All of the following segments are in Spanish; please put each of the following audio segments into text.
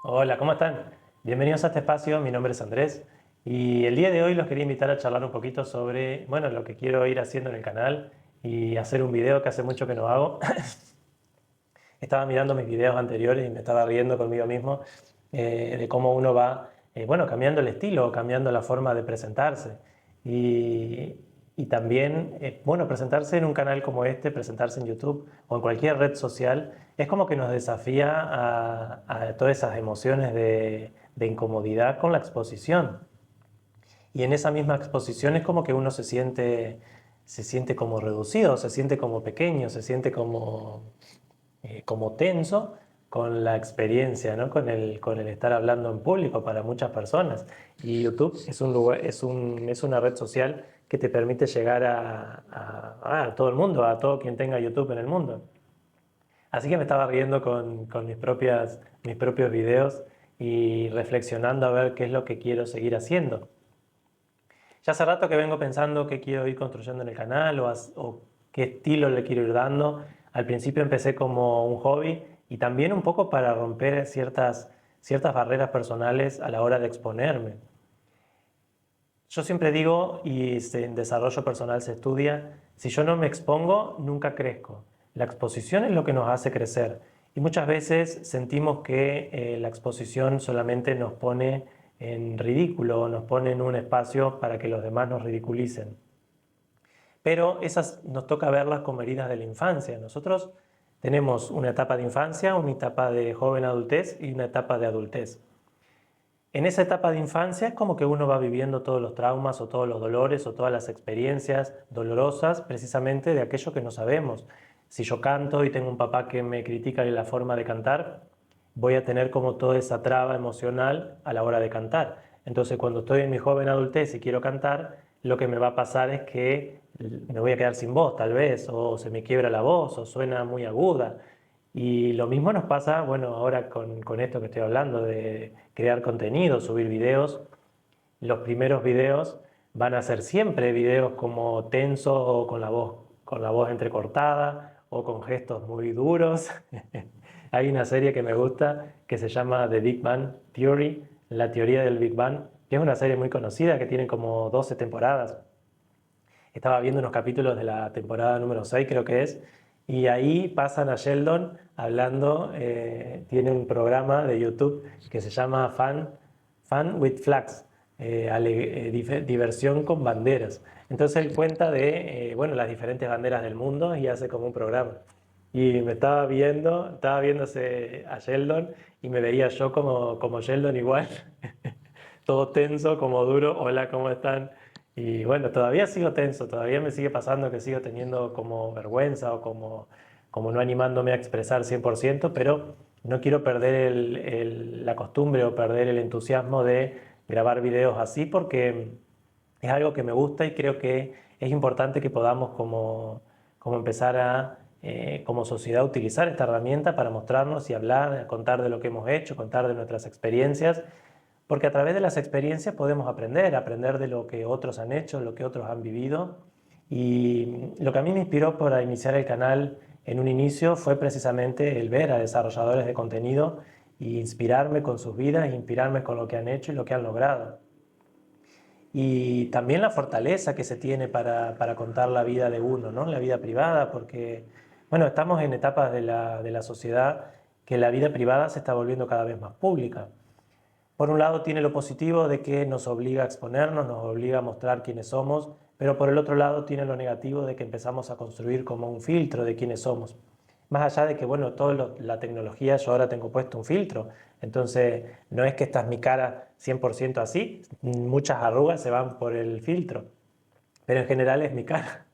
Hola, ¿cómo están? Bienvenidos a este espacio, mi nombre es Andrés y el día de hoy los quería invitar a charlar un poquito sobre, bueno, lo que quiero ir haciendo en el canal y hacer un video que hace mucho que no hago. Estaba mirando mis videos anteriores y me estaba riendo conmigo mismo de cómo uno va, bueno, cambiando el estilo, cambiando la forma de presentarse. Y, y también, bueno, presentarse en un canal como este, presentarse en YouTube o en cualquier red social, es como que nos desafía a todas esas emociones de incomodidad con la exposición. Y en esa misma exposición es como que uno se siente como reducido, se siente como pequeño, se siente como tenso con la experiencia, ¿no? Con el estar hablando en público para muchas personas. Y YouTube es un lugar, es una red social que te permite llegar a todo el mundo, a todo quien tenga YouTube en el mundo. Así que me estaba riendo con mis propios videos y reflexionando a ver qué es lo que quiero seguir haciendo. Ya hace rato que vengo pensando qué quiero ir construyendo en el canal o qué estilo le quiero ir dando. Al principio empecé como un hobby y también un poco para romper ciertas barreras personales a la hora de exponerme. Yo siempre digo, en desarrollo personal se estudia, si yo no me expongo, nunca crezco. La exposición es lo que nos hace crecer. Y muchas veces sentimos que la exposición solamente nos pone en ridículo, nos pone en un espacio para que los demás nos ridiculicen. Pero esas nos toca verlas como heridas de la infancia. Nosotros tenemos una etapa de infancia, una etapa de joven adultez y una etapa de adultez. En esa etapa de infancia es como que uno va viviendo todos los traumas o todos los dolores o todas las experiencias dolorosas precisamente de aquello que no sabemos. Si yo canto y tengo un papá que me critica en la forma de cantar, voy a tener como toda esa traba emocional a la hora de cantar. Entonces cuando estoy en mi joven adultez y quiero cantar, lo que me va a pasar es que me voy a quedar sin voz tal vez, o se me quiebra la voz, o suena muy aguda. Y lo mismo nos pasa, bueno, ahora con esto que estoy hablando de crear contenido, subir videos. Los primeros videos van a ser siempre videos como tensos o con la voz entrecortada o con gestos muy duros. Hay una serie que me gusta que se llama The Big Bang Theory, la teoría del Big Bang, que es una serie muy conocida que tiene como 12 temporadas. Estaba viendo unos capítulos de la temporada número 6 creo que es, y ahí pasan a Sheldon hablando, tiene un programa de YouTube que se llama Fun with Flags, diversión con banderas. Entonces él cuenta de, bueno, las diferentes banderas del mundo y hace como un programa. Y me estaba viéndose a Sheldon y me veía yo como Sheldon igual, todo tenso, como duro, hola, ¿cómo están? Y bueno, todavía sigo tenso, todavía me sigue pasando que sigo teniendo como vergüenza o como no animándome a expresar 100%, pero no quiero perder la costumbre o perder el entusiasmo de grabar videos así porque es algo que me gusta y creo que es importante que podamos como empezar como sociedad, utilizar esta herramienta para mostrarnos y hablar, contar de lo que hemos hecho, contar de nuestras experiencias, porque a través de las experiencias podemos aprender de lo que otros han hecho, lo que otros han vivido. Y lo que a mí me inspiró para iniciar el canal en un inicio fue precisamente el ver a desarrolladores de contenido e inspirarme con sus vidas, inspirarme con lo que han hecho y lo que han logrado. Y también la fortaleza que se tiene para contar la vida de uno, ¿no? La vida privada, porque, bueno, estamos en etapas de la sociedad que la vida privada se está volviendo cada vez más pública. Por un lado tiene lo positivo de que nos obliga a exponernos, nos obliga a mostrar quiénes somos, pero por el otro lado tiene lo negativo de que empezamos a construir como un filtro de quiénes somos. Más allá de que, bueno, toda la tecnología, yo ahora tengo puesto un filtro, entonces no es que esta es mi cara 100% así, muchas arrugas se van por el filtro, pero en general es mi cara.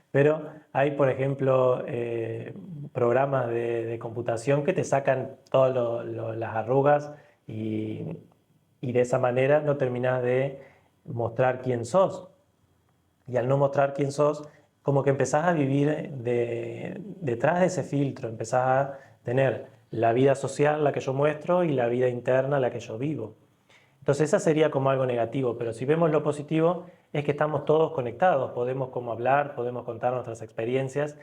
Pero hay, por ejemplo, programas de computación que te sacan todas las arrugas y, y de esa manera no terminas de mostrar quién sos. Y al no mostrar quién sos, como que empezás a vivir detrás de ese filtro, empezás a tener la vida social, la que yo muestro, y la vida interna, la que yo vivo. Entonces esa sería como algo negativo, pero si vemos lo positivo es que estamos todos conectados, podemos como hablar, podemos contar nuestras experiencias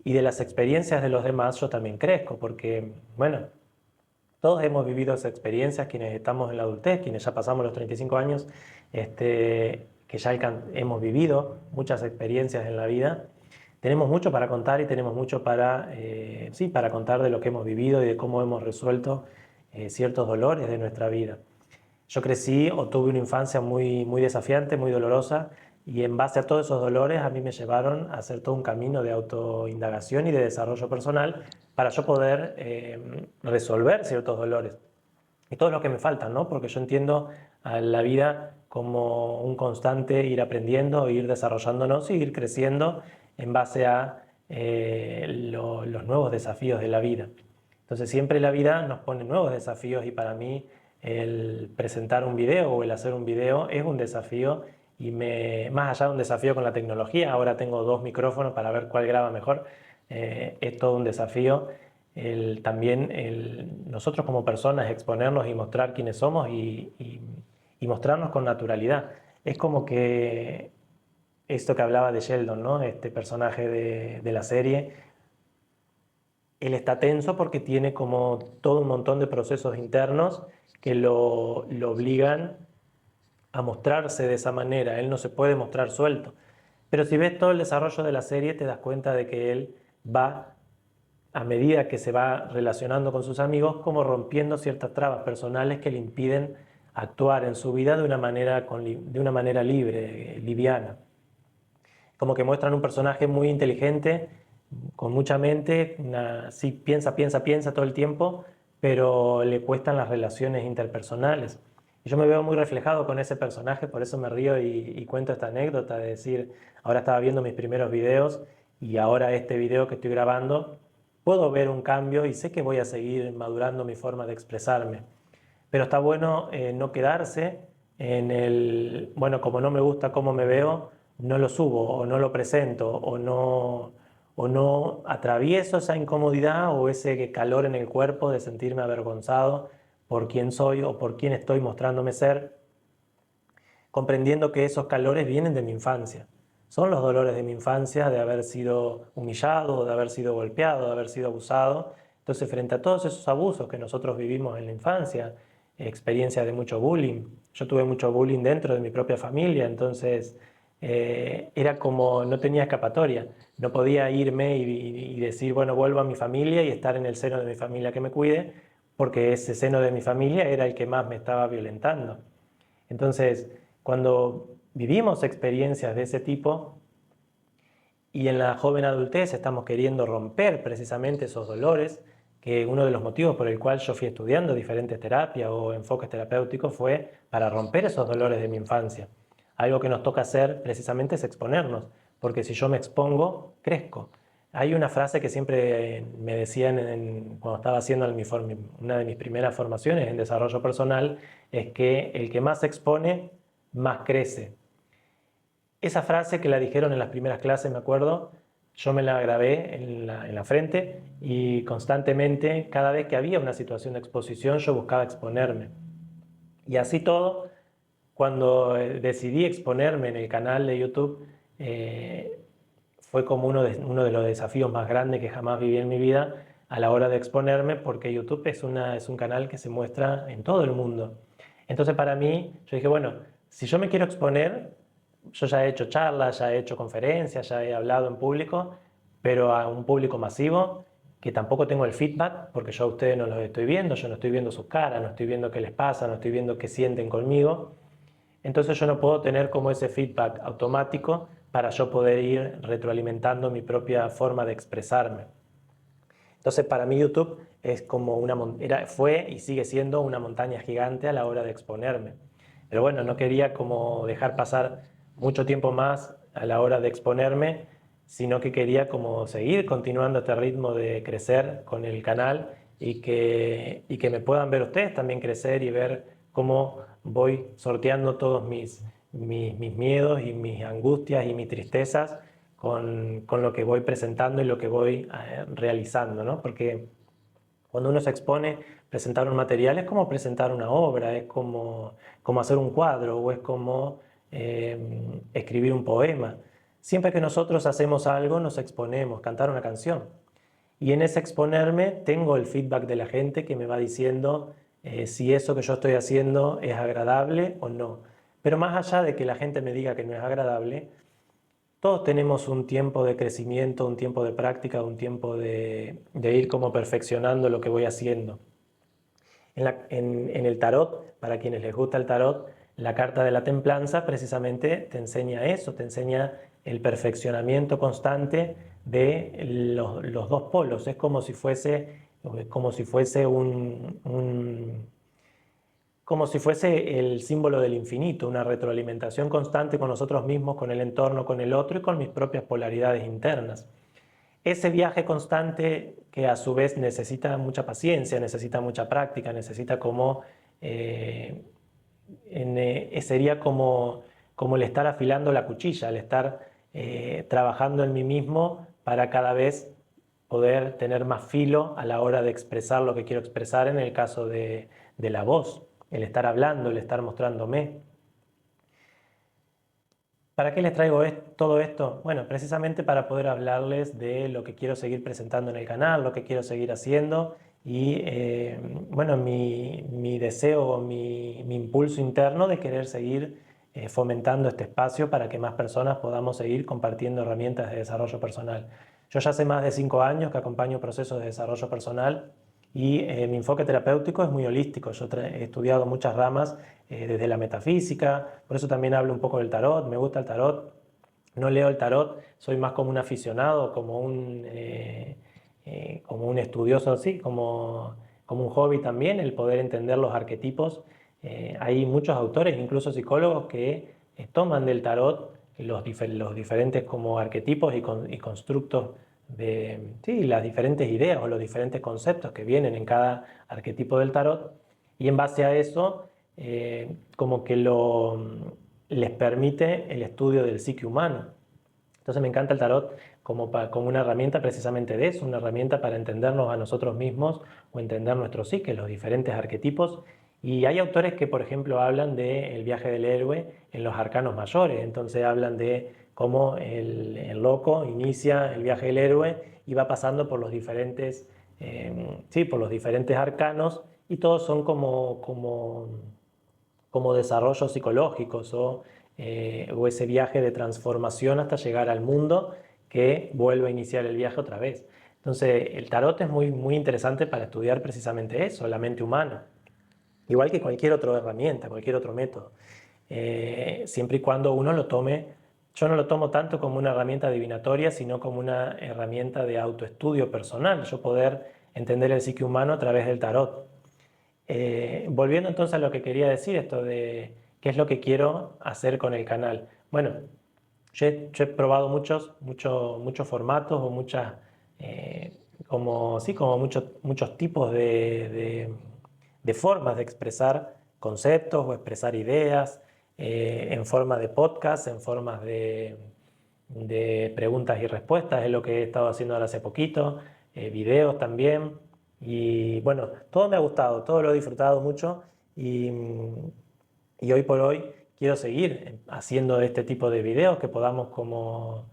y de las experiencias de los demás yo también crezco, porque bueno, Todos hemos vivido esas experiencias, quienes estamos en la adultez, quienes ya pasamos los 35 años, que ya hemos vivido muchas experiencias en la vida. Tenemos mucho para contar y tenemos mucho sí, para contar de lo que hemos vivido y de cómo hemos resuelto ciertos dolores de nuestra vida. Yo crecí o tuve una infancia muy desafiante, muy dolorosa, y en base a todos esos dolores a mí me llevaron a hacer todo un camino de autoindagación y de desarrollo personal para yo poder resolver ciertos dolores y todo lo que me faltan, ¿no? Porque yo entiendo a la vida como un constante ir aprendiendo, ir desarrollándonos y ir creciendo en base a los nuevos desafíos de la vida. Entonces siempre la vida nos pone nuevos desafíos y para mí el presentar un video o el hacer un video es un desafío y más allá de un desafío con la tecnología, ahora tengo 2 micrófonos para ver cuál graba mejor, es todo un desafío. Nosotros como personas exponernos y mostrar quiénes somos y mostrarnos con naturalidad. Es como que esto que hablaba de Sheldon, ¿no? Este personaje de la serie, él está tenso porque tiene como todo un montón de procesos internos que lo obligan a mostrarse de esa manera. Él no se puede mostrar suelto. Pero si ves todo el desarrollo de la serie, te das cuenta de que él va, a medida que se va relacionando con sus amigos, como rompiendo ciertas trabas personales que le impiden actuar en su vida de una manera libre, liviana. Como que muestran un personaje muy inteligente, con mucha mente, sí piensa todo el tiempo, pero le cuestan las relaciones interpersonales. Y yo me veo muy reflejado con ese personaje, por eso me río y cuento esta anécdota de decir, ahora estaba viendo mis primeros videos y ahora este video que estoy grabando, puedo ver un cambio y sé que voy a seguir madurando mi forma de expresarme. Pero está bueno no quedarse bueno, como no me gusta cómo me veo, no lo subo o no lo presento o no atravieso esa incomodidad o ese calor en el cuerpo de sentirme avergonzado por quién soy o por quién estoy mostrándome ser, comprendiendo que esos calores vienen de mi infancia. Son los dolores de mi infancia, de haber sido humillado, de haber sido golpeado, de haber sido abusado. Entonces, frente a todos esos abusos que nosotros vivimos en la infancia, experiencia de mucho bullying, yo tuve mucho bullying dentro de mi propia familia, entonces era como no tenía escapatoria. No podía irme y decir, bueno, vuelvo a mi familia y estar en el seno de mi familia que me cuide, porque ese seno de mi familia era el que más me estaba violentando. Entonces, cuando vivimos experiencias de ese tipo y en la joven adultez estamos queriendo romper precisamente esos dolores, que uno de los motivos por el cual yo fui estudiando diferentes terapias o enfoques terapéuticos fue para romper esos dolores de mi infancia. Algo que nos toca hacer precisamente es exponernos, porque si yo me expongo, crezco. Hay una frase que siempre me decían cuando estaba haciendo una de mis primeras formaciones en desarrollo personal, es que el que más se expone, más crece. Esa frase que la dijeron en las primeras clases, me acuerdo, yo me la grabé en la frente y constantemente, cada vez que había una situación de exposición, yo buscaba exponerme. Y así todo, cuando decidí exponerme en el canal de YouTube, fue como uno de los desafíos más grandes que jamás viví en mi vida a la hora de exponerme, porque YouTube es un canal que se muestra en todo el mundo. Entonces para mí, yo dije, bueno, si yo me quiero exponer, yo ya he hecho charlas, ya he hecho conferencias, ya he hablado en público, pero a un público masivo que tampoco tengo el feedback, porque yo a ustedes no los estoy viendo, yo no estoy viendo sus caras, no estoy viendo qué les pasa, no estoy viendo qué sienten conmigo. Entonces yo no puedo tener como ese feedback automático para yo poder ir retroalimentando mi propia forma de expresarme. Entonces para mí YouTube es como fue y sigue siendo una montaña gigante a la hora de exponerme. Pero bueno, no quería como dejar pasar mucho tiempo más a la hora de exponerme, sino que quería como seguir continuando este ritmo de crecer con el canal y que me puedan ver ustedes también crecer y ver cómo voy sorteando todos mis miedos y mis angustias y mis tristezas con lo que voy presentando y lo que voy realizando, ¿no? Porque cuando uno se expone, presentar un material es como presentar una obra, es como hacer un cuadro o es como escribir un poema. Siempre que nosotros hacemos algo, nos exponemos, cantar una canción. y en ese exponerme tengo el feedback de la gente que me va diciendo si eso que yo estoy haciendo es agradable o no. Pero más allá de que la gente me diga que no es agradable, todos tenemos un tiempo de crecimiento, un tiempo de práctica, un tiempo de ir como perfeccionando lo que voy haciendo. En el tarot, para quienes les gusta el tarot, la carta de la templanza precisamente te enseña eso, te enseña el perfeccionamiento constante de los dos polos. Es como si fuese como si fuese el símbolo del infinito, una retroalimentación constante con nosotros mismos, con el entorno, con el otro y con mis propias polaridades internas. Ese viaje constante que a su vez necesita mucha paciencia, necesita mucha práctica, necesita como, sería como el estar afilando la cuchilla, el estar trabajando en mí mismo para cada vez poder tener más filo a la hora de expresar lo que quiero expresar en el caso de la voz, el estar hablando, el estar mostrándome. ¿Para qué les traigo todo esto? Bueno, precisamente para poder hablarles de lo que quiero seguir presentando en el canal, lo que quiero seguir haciendo y bueno, mi deseo, mi impulso interno de querer seguir fomentando este espacio para que más personas podamos seguir compartiendo herramientas de desarrollo personal. Yo ya hace más de 5 años que acompaño procesos de desarrollo personal y mi enfoque terapéutico es muy holístico. Yo he estudiado muchas ramas desde la metafísica, por eso también hablo un poco del tarot, me gusta el tarot. No leo el tarot, soy más como un aficionado, como un estudioso, sí, como un hobby también, el poder entender los arquetipos. Hay muchos autores, incluso psicólogos, que toman del tarot los diferentes como arquetipos y constructos de sí, las diferentes ideas o los diferentes conceptos que vienen en cada arquetipo del tarot, y en base a eso como que les permite el estudio del psique humano. Entonces me encanta el tarot como una herramienta precisamente de eso, una herramienta para entendernos a nosotros mismos o entender nuestro psique, los diferentes arquetipos. Y hay autores que, por ejemplo, hablan del viaje del héroe en los arcanos mayores. Entonces hablan de cómo el loco inicia el viaje del héroe y va pasando por los diferentes, sí, por los diferentes arcanos, y todos son como desarrollos psicológicos o ese viaje de transformación hasta llegar al mundo que vuelve a iniciar el viaje otra vez. Entonces, el tarot es muy interesante para estudiar precisamente eso, la mente humana. Igual que cualquier otra herramienta, cualquier otro método. Siempre y cuando uno lo tome, yo no lo tomo tanto como una herramienta divinatoria, sino como una herramienta de autoestudio personal, yo poder entender el psique humano a través del tarot. Volviendo entonces a lo que quería decir, esto de qué es lo que quiero hacer con el canal. Bueno, yo he probado muchos formatos o como muchos tipos de formas de expresar conceptos o expresar ideas, en forma de podcast, en formas de preguntas y respuestas, es lo que he estado haciendo ahora hace poquito, videos también. Y bueno, todo me ha gustado, todo lo he disfrutado mucho y hoy por hoy quiero seguir haciendo este tipo de videos que podamos como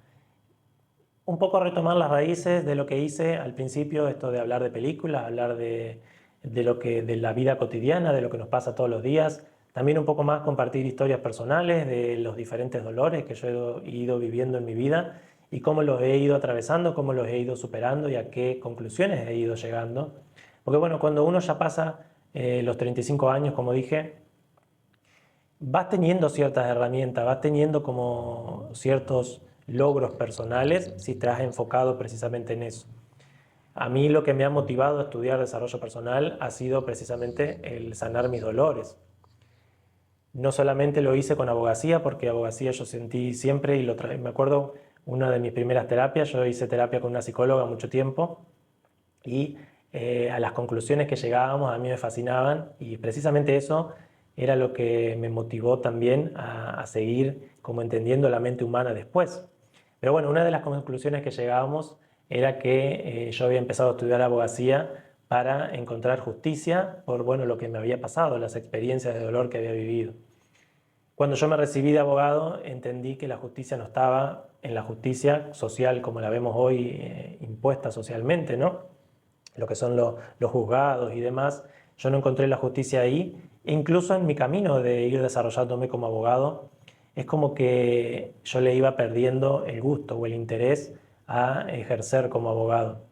un poco retomar las raíces de lo que hice al principio, esto de hablar de películas, hablar de la vida cotidiana, de lo que nos pasa todos los días. También un poco más compartir historias personales de los diferentes dolores que yo he ido viviendo en mi vida y cómo los he ido atravesando, cómo los he ido superando y a qué conclusiones he ido llegando. Porque bueno, cuando uno ya pasa los 35 años, como dije, vas teniendo ciertas herramientas, vas teniendo como ciertos logros personales si te has enfocado precisamente en eso. A mí lo que me ha motivado a estudiar desarrollo personal ha sido precisamente el sanar mis dolores. No solamente lo hice con abogacía, porque abogacía yo sentí siempre, y me acuerdo, una de mis primeras terapias, yo hice terapia con una psicóloga mucho tiempo, y a las conclusiones que llegábamos a mí me fascinaban, y precisamente eso era lo que me motivó también a seguir como entendiendo la mente humana después. Pero bueno, una de las conclusiones que llegábamos era que yo había empezado a estudiar abogacía para encontrar justicia por bueno, lo que me había pasado, las experiencias de dolor que había vivido. Cuando yo me recibí de abogado, entendí que la justicia no estaba en la justicia social como la vemos hoy impuesta socialmente, ¿no? Lo que son los juzgados y demás. Yo no encontré la justicia ahí. E incluso en mi camino de ir desarrollándome como abogado, es como que yo le iba perdiendo el gusto o el interés a ejercer como abogado.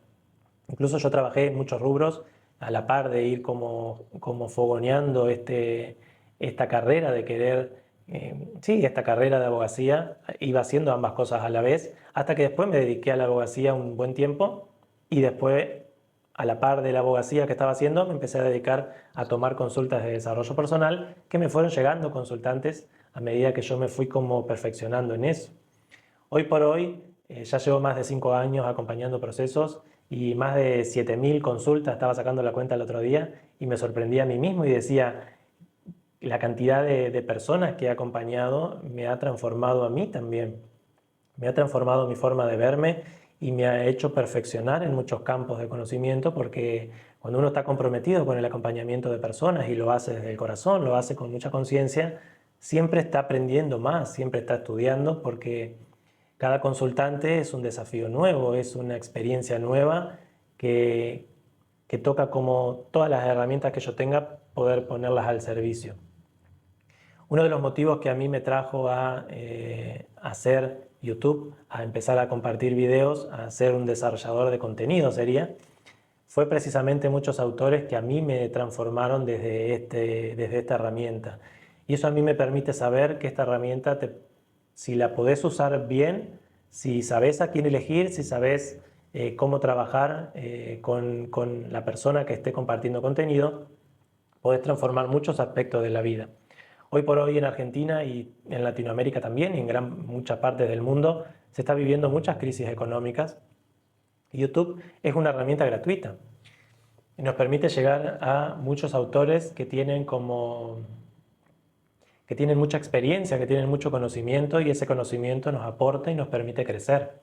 Incluso yo trabajé en muchos rubros a la par de ir como fogoneando esta carrera de querer, sí, esta carrera de abogacía, iba haciendo ambas cosas a la vez, hasta que después me dediqué a la abogacía un buen tiempo y después, a la par de la abogacía que estaba haciendo, me empecé a dedicar a tomar consultas de desarrollo personal, que me fueron llegando consultantes a medida que yo me fui como perfeccionando en eso. Hoy por hoy ya llevo más de 5 años acompañando procesos y más de 7.000 consultas, estaba sacando la cuenta el otro día y me sorprendía a mí mismo y decía, la cantidad de personas que he acompañado me ha transformado a mí también, me ha transformado mi forma de verme y me ha hecho perfeccionar en muchos campos de conocimiento porque cuando uno está comprometido con el acompañamiento de personas y lo hace desde el corazón, lo hace con mucha conciencia, siempre está aprendiendo más, siempre está estudiando porque cada consultante es un desafío nuevo, es una experiencia nueva que, que toca como todas las herramientas que yo tenga poder ponerlas al servicio. Uno de los motivos que a mí me trajo a hacer YouTube, a empezar a compartir videos, a ser un desarrollador de contenido sería, fue precisamente muchos autores que a mí me transformaron desde esta herramienta. Y eso a mí me permite saber que esta herramienta, si la podés usar bien, si sabés a quién elegir, si sabés cómo trabajar con la persona que esté compartiendo contenido, podés transformar muchos aspectos de la vida. Hoy por hoy en Argentina y en Latinoamérica también, y en muchas partes del mundo, se está viviendo muchas crisis económicas. YouTube es una herramienta gratuita y nos permite llegar a muchos autores que tienen mucha experiencia, que tienen mucho conocimiento y ese conocimiento nos aporta y nos permite crecer.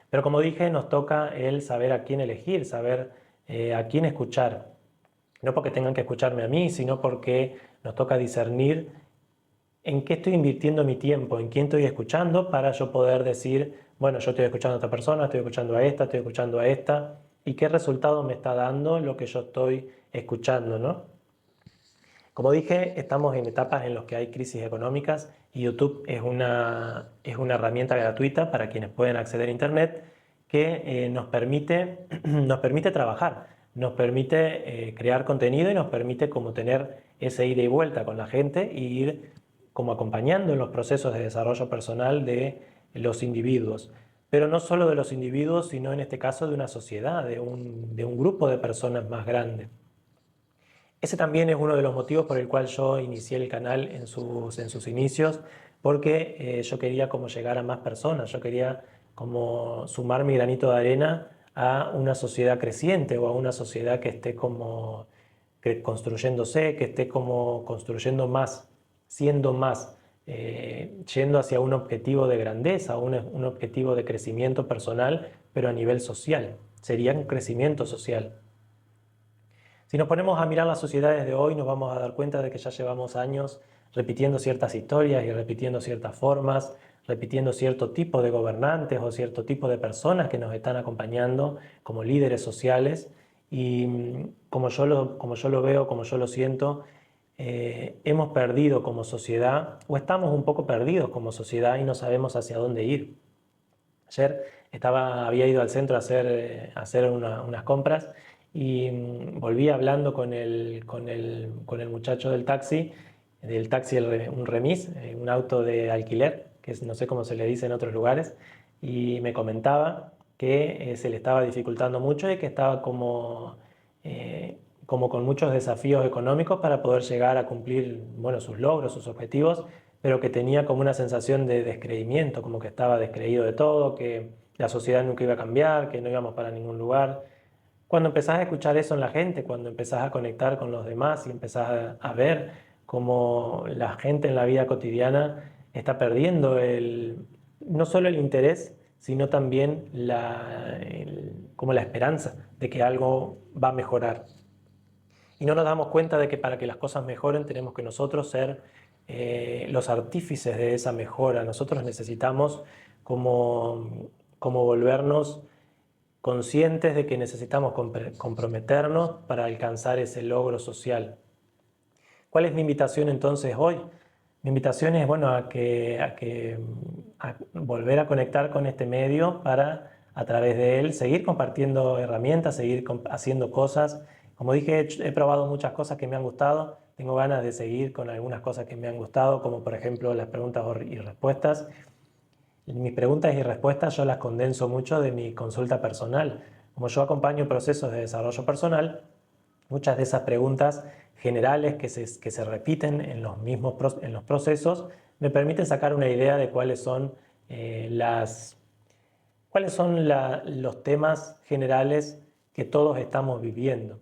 Pero como dije, nos toca el saber a quién elegir, saber a quién escuchar. No porque tengan que escucharme a mí, sino porque nos toca discernir en qué estoy invirtiendo mi tiempo, en quién estoy escuchando para yo poder decir, bueno, yo estoy escuchando a esta persona, estoy escuchando a esta, estoy escuchando a esta, y qué resultado me está dando lo que yo estoy escuchando, ¿no? Como dije, estamos en etapas en las que hay crisis económicas y YouTube es una herramienta gratuita para quienes pueden acceder a Internet que nos permite trabajar, nos permite crear contenido y nos permite como tener ese ida y vuelta con la gente y ir como acompañando en los procesos de desarrollo personal de los individuos. Pero no solo de los individuos, sino en este caso de una sociedad, de un grupo de personas más grande. Ese también es uno de los motivos por el cual yo inicié el canal en sus inicios, porque yo quería como llegar a más personas, yo quería como sumar mi granito de arena a una sociedad creciente o a una sociedad que esté como construyéndose, que esté como construyendo más, siendo más, yendo hacia un objetivo de grandeza, un objetivo de crecimiento personal, pero a nivel social, sería un crecimiento social. Si nos ponemos a mirar las sociedades de hoy, nos vamos a dar cuenta de que ya llevamos años repitiendo ciertas historias y repitiendo ciertas formas, repitiendo cierto tipo de gobernantes o cierto tipo de personas que nos están acompañando como líderes sociales. Y como yo lo veo, como yo lo siento, hemos perdido como sociedad, o estamos un poco perdidos como sociedad y no sabemos hacia dónde ir. Ayer había ido al centro a hacer unas compras y volví hablando con el muchacho del taxi un remis, un auto de alquiler, que no sé cómo se le dice en otros lugares, y me comentaba que se le estaba dificultando mucho y que estaba como con muchos desafíos económicos para poder llegar a cumplir, bueno, sus logros, sus objetivos, pero que tenía como una sensación de descreimiento, como que estaba descreído de todo, que la sociedad nunca iba a cambiar, que no íbamos para ningún lugar. Cuando empezás a escuchar eso en la gente, cuando empezás a conectar con los demás y empezás a ver cómo la gente en la vida cotidiana está perdiendo no solo el interés, sino también como la esperanza de que algo va a mejorar. Y no nos damos cuenta de que para que las cosas mejoren tenemos que nosotros ser los artífices de esa mejora. Nosotros necesitamos cómo volvernos conscientes de que necesitamos comprometernos para alcanzar ese logro social. ¿Cuál es mi invitación entonces hoy? Mi invitación es, bueno, a volver a conectar con este medio para, a través de él, seguir compartiendo herramientas, seguir haciendo cosas. Como dije, he probado muchas cosas que me han gustado. Tengo ganas de seguir con algunas cosas que me han gustado, como por ejemplo las preguntas y respuestas. Mis preguntas y respuestas yo las condenso mucho de mi consulta personal. Como yo acompaño procesos de desarrollo personal, muchas de esas preguntas generales que se repiten en los mismos en los procesos me permiten sacar una idea de cuáles son, los temas generales que todos estamos viviendo.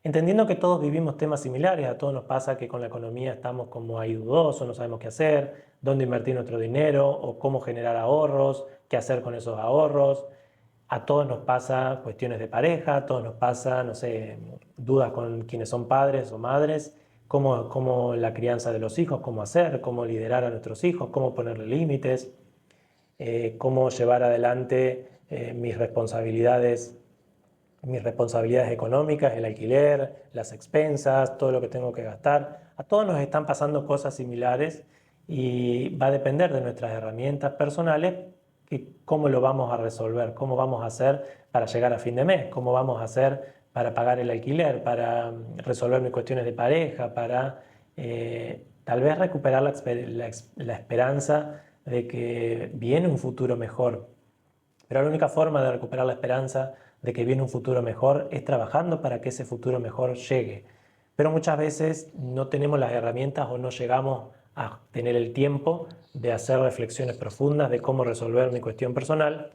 Entendiendo que todos vivimos temas similares, a todos nos pasa que con la economía estamos como ahí dudosos, no sabemos qué hacer, dónde invertir nuestro dinero o cómo generar ahorros, qué hacer con esos ahorros. A todos nos pasa cuestiones de pareja, a todos nos pasa, no sé, dudas con quienes son padres o madres, cómo la crianza de los hijos, cómo hacer, cómo liderar a nuestros hijos, cómo ponerle límites, cómo llevar adelante mis responsabilidades económicas, el alquiler, las expensas, todo lo que tengo que gastar. A todos nos están pasando cosas similares y va a depender de nuestras herramientas personales cómo lo vamos a resolver, cómo vamos a hacer para llegar a fin de mes, cómo vamos a hacer para pagar el alquiler, para resolver mis cuestiones de pareja, para tal vez recuperar la esperanza de que viene un futuro mejor. Pero la única forma de recuperar la esperanza de que viene un futuro mejor es trabajando para que ese futuro mejor llegue. Pero muchas veces no tenemos las herramientas o no llegamos a tener el tiempo de hacer reflexiones profundas de cómo resolver mi cuestión personal,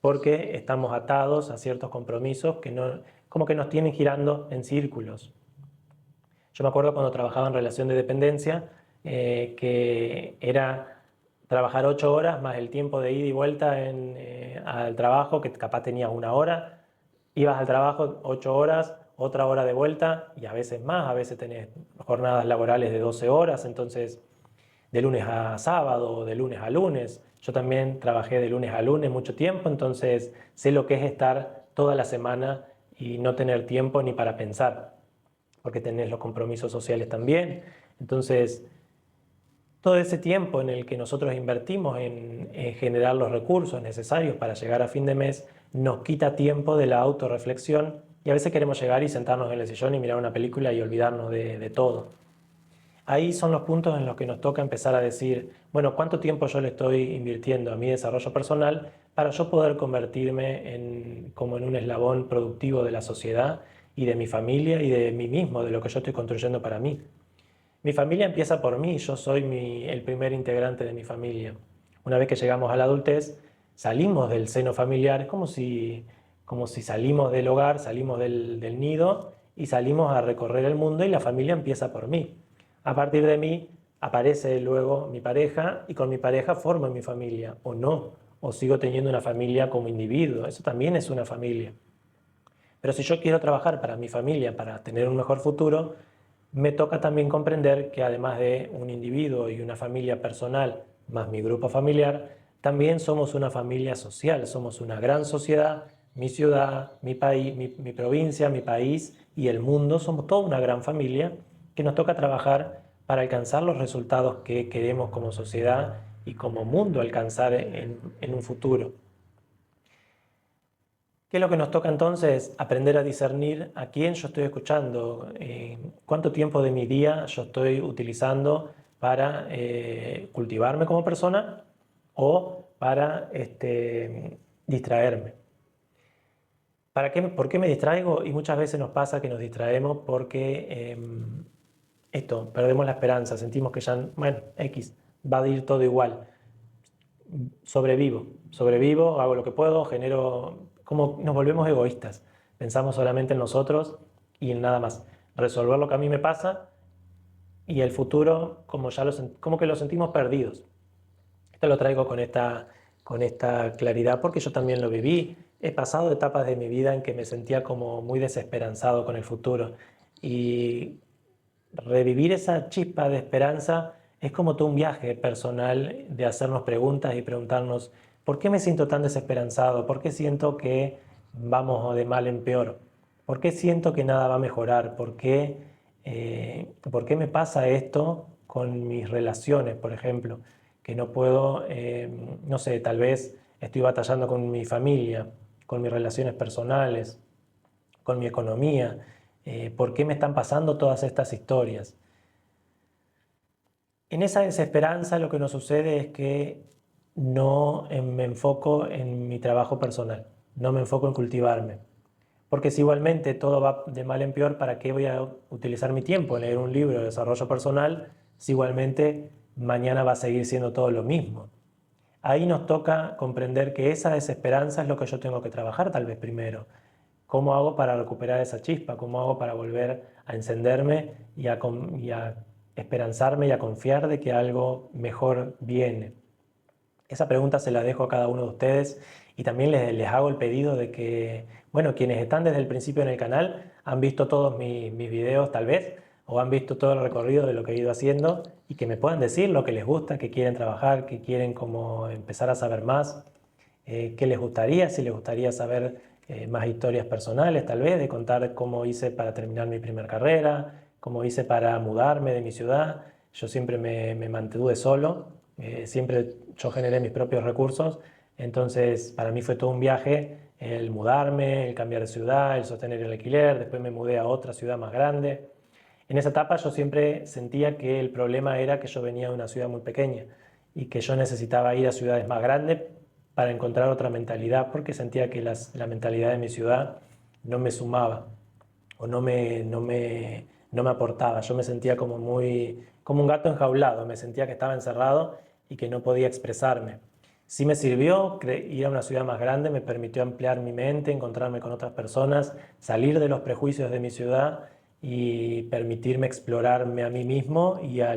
porque estamos atados a ciertos compromisos que como que nos tienen girando en círculos. Yo me acuerdo cuando trabajaba en relación de dependencia, que era trabajar 8 horas más el tiempo de ida y vuelta al trabajo, que capaz tenías 1 hora, ibas al trabajo 8 horas, otra hora de vuelta y a veces más, a veces tenés jornadas laborales de 12 horas, entonces de lunes a sábado o de lunes a lunes. Yo también trabajé de lunes a lunes mucho tiempo, entonces sé lo que es estar toda la semana y no tener tiempo ni para pensar, porque tenés los compromisos sociales también. Entonces, todo ese tiempo en el que nosotros invertimos en generar los recursos necesarios para llegar a fin de mes nos quita tiempo de la autorreflexión y a veces queremos llegar y sentarnos en el sillón y mirar una película y olvidarnos de todo. Ahí son los puntos en los que nos toca empezar a decir, bueno, ¿cuánto tiempo yo le estoy invirtiendo a mi desarrollo personal para yo poder convertirme como en un eslabón productivo de la sociedad y de mi familia y de mí mismo, de lo que yo estoy construyendo para mí? Mi familia empieza por mí, yo soy el primer integrante de mi familia. Una vez que llegamos a la adultez, salimos del seno familiar, es como si salimos del hogar, salimos del nido y salimos a recorrer el mundo y la familia empieza por mí. A partir de mí aparece luego mi pareja y con mi pareja formo mi familia, o no, o sigo teniendo una familia como individuo, eso también es una familia. Pero si yo quiero trabajar para mi familia, para tener un mejor futuro, me toca también comprender que además de un individuo y una familia personal más mi grupo familiar, también somos una familia social, somos una gran sociedad, mi ciudad, mi país, mi provincia, mi país y el mundo, somos toda una gran familia que nos toca trabajar para alcanzar los resultados que queremos como sociedad y como mundo alcanzar en un futuro. ¿Qué es lo que nos toca entonces? Aprender a discernir a quién yo estoy escuchando, cuánto tiempo de mi día yo estoy utilizando para cultivarme como persona o para distraerme. ¿Por qué me distraigo? Y muchas veces nos pasa que nos distraemos porque perdemos la esperanza, sentimos que ya, bueno, X, va a ir todo igual. Sobrevivo, hago lo que puedo, como nos volvemos egoístas. Pensamos solamente en nosotros y en nada más. Resolver lo que a mí me pasa y el futuro, como que lo sentimos perdidos. Esto lo traigo con esta claridad porque yo también lo viví. He pasado etapas de mi vida en que me sentía como muy desesperanzado con el futuro. Y revivir esa chispa de esperanza es como todo un viaje personal de hacernos preguntas y preguntarnos ¿por qué me siento tan desesperanzado? ¿Por qué siento que vamos de mal en peor? ¿Por qué siento que nada va a mejorar? ¿Por qué me pasa esto con mis relaciones, por ejemplo? Que no puedo, no sé, tal vez estoy batallando con mi familia, con mis relaciones personales, con mi economía. ¿Por qué me están pasando todas estas historias? En esa desesperanza lo que nos sucede es que no me enfoco en mi trabajo personal, no me enfoco en cultivarme. Porque si igualmente todo va de mal en peor, ¿para qué voy a utilizar mi tiempo en leer un libro de desarrollo personal si igualmente mañana va a seguir siendo todo lo mismo? Ahí nos toca comprender que esa desesperanza es lo que yo tengo que trabajar tal vez primero. ¿Cómo hago para recuperar esa chispa? ¿Cómo hago para volver a encenderme y a esperanzarme y a confiar de que algo mejor viene? Esa pregunta se la dejo a cada uno de ustedes y también les hago el pedido de que, bueno, quienes están desde el principio en el canal han visto todos mis videos tal vez, o han visto todo el recorrido de lo que he ido haciendo y que me puedan decir lo que les gusta, que quieren trabajar, que quieren como empezar a saber más, qué les gustaría, si les gustaría saber más historias personales tal vez, de contar cómo hice para terminar mi primera carrera, cómo hice para mudarme de mi ciudad. Yo siempre me mantuve solo, siempre yo generé mis propios recursos, entonces para mí fue todo un viaje el mudarme, el cambiar de ciudad, el sostener el alquiler, después me mudé a otra ciudad más grande. En esa etapa yo siempre sentía que el problema era que yo venía de una ciudad muy pequeña y que yo necesitaba ir a ciudades más grandes para encontrar otra mentalidad, porque sentía que la mentalidad de mi ciudad no me sumaba o no me aportaba. Yo me sentía como un gato enjaulado, me sentía que estaba encerrado y que no podía expresarme. Sí me sirvió ir a una ciudad más grande, me permitió ampliar mi mente, encontrarme con otras personas, salir de los prejuicios de mi ciudad y permitirme explorarme a mí mismo y a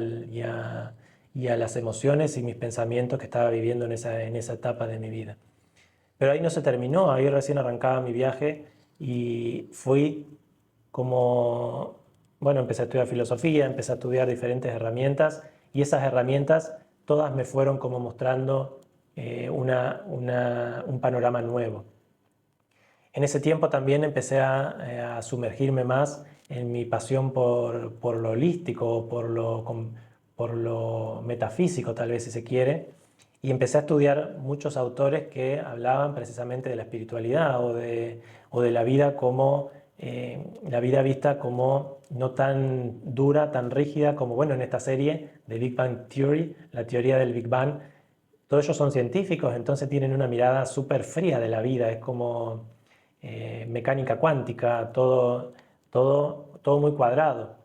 las emociones y mis pensamientos que estaba viviendo en esa etapa de mi vida. Pero ahí no se terminó, ahí recién arrancaba mi viaje y fui como, bueno, empecé a estudiar filosofía, empecé a estudiar diferentes herramientas y esas herramientas todas me fueron como mostrando un panorama nuevo. En ese tiempo también empecé a sumergirme más en mi pasión por lo holístico, por lo metafísico, tal vez si se quiere, y empecé a estudiar muchos autores que hablaban precisamente de la espiritualidad o de la vida como la vida vista como no tan dura, tan rígida como, bueno, en esta serie de Big Bang Theory, la teoría del Big Bang. Todos ellos son científicos, entonces tienen una mirada súper fría de la vida, es como mecánica cuántica, todo muy cuadrado.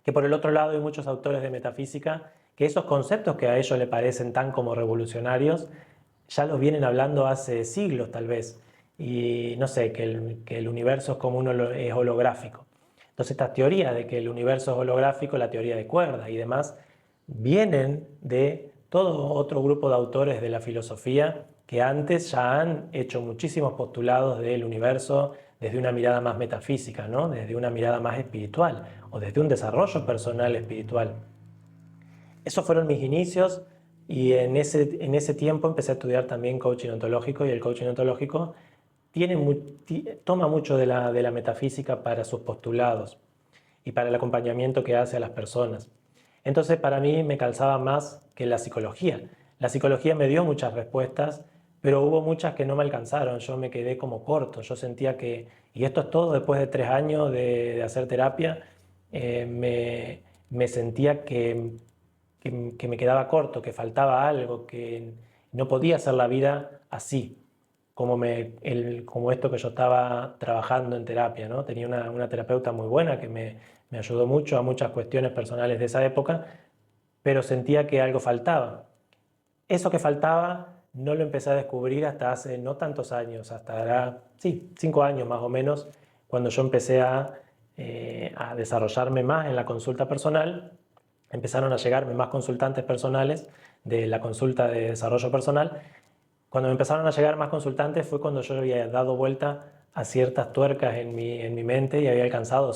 Que por el otro lado hay muchos autores de metafísica que esos conceptos que a ellos le parecen tan como revolucionarios, ya los vienen hablando hace siglos tal vez. Y no sé, que el universo es como es holográfico. Entonces estas teorías de que el universo es holográfico, la teoría de cuerdas y demás, vienen de todo otro grupo de autores de la filosofía que antes ya han hecho muchísimos postulados del universo desde una mirada más metafísica, ¿no? Desde una mirada más espiritual o desde un desarrollo personal espiritual. Esos fueron mis inicios y en ese tiempo empecé a estudiar también coaching ontológico y el coaching ontológico toma mucho de la metafísica para sus postulados y para el acompañamiento que hace a las personas. Entonces para mí me calzaba más que la psicología. La psicología me dio muchas respuestas, pero hubo muchas que no me alcanzaron. Yo me quedé como corto. Yo sentía que, y esto es todo después de 3 años de hacer terapia, me sentía que me quedaba corto, que faltaba algo, que no podía hacer la vida así, como esto que yo estaba trabajando en terapia, ¿no? Tenía una terapeuta muy buena que me ayudó mucho a muchas cuestiones personales de esa época, pero sentía que algo faltaba. Eso que faltaba no lo empecé a descubrir hasta hace no tantos años, sí, 5 años más o menos, cuando yo empecé a desarrollarme más en la consulta personal. Empezaron a llegarme más consultantes personales de la consulta de desarrollo personal. Cuando me empezaron a llegar más consultantes fue cuando yo había dado vuelta a ciertas tuercas en mi mente y había alcanzado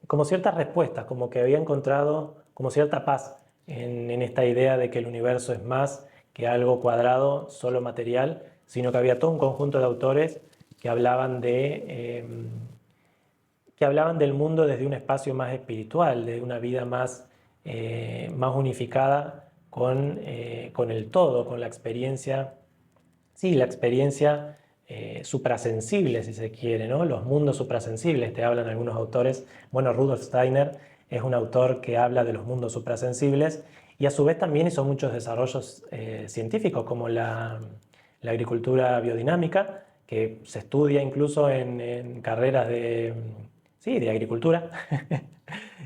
como ciertas respuestas, como que había encontrado como cierta paz en esta idea de que el universo es más que algo cuadrado, solo material, sino que había todo un conjunto de autores que hablaban que hablaban del mundo desde un espacio más espiritual, de una vida más unificada con el todo, con la experiencia, sí, la experiencia suprasensible, si se quiere, ¿no? Los mundos suprasensibles, te hablan algunos autores. Bueno, Rudolf Steiner es un autor que habla de los mundos suprasensibles y a su vez también hizo muchos desarrollos científicos, como la agricultura biodinámica, que se estudia incluso en carreras sí, de agricultura.